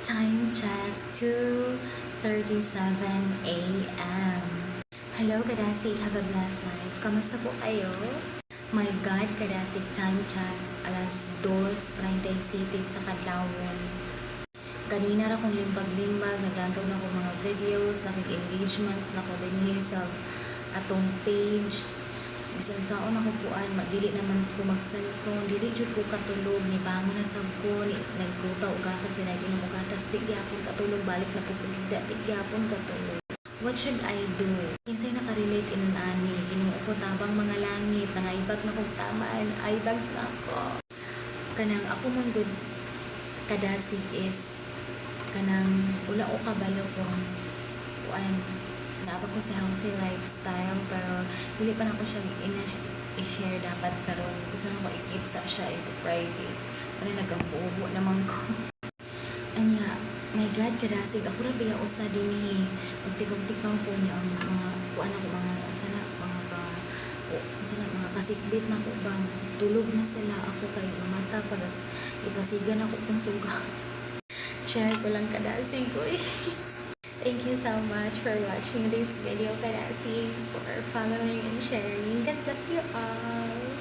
Time check, 2:37 a.m. Hello, Kadasi. Have a blessed life. Kamusta po kayo? My God, Kadasi. Time check, alas 2:37 sa Kadlawon. Kanina ra kong limbag-limbag, naglantog na ko mga videos, nakik-engagements na ko din sa atong page. Bisan saon ako kuan, dili naman ko mag-cellphone, dili jud ko katulog, ni bangon na sab ko, ni nagkutaw og gatas, sinaginom og gatas, di gyapon katulog, balik na pupugida, di gyapon katulog. What should I do? Kinsay nakarelate inon ani, ginuo ko tabang mga langit, nangaibag na kog tamaan, ay bags na ako. Kanang ako man good kadasi is kanang wala ko kabalo kung kuan dapat ko sa healthy lifestyle, pero hindi pa na ko siya i-share dapat karon. Gusto na ko i-keep sa siya into private. Para nagkambubo naman ko. Anya, my God, kadasig ako ra biya usa dinhi. Magtikaw-tikaw po niya ang mga kuan ako mga sana mga kasikbit na ko bang tulog na sila ako kay mata pagas ipasigan ako kung suga. Share ko lang kadasig ko eh. Thank you so much for watching this video, Kadasi, for following and sharing. God bless you all.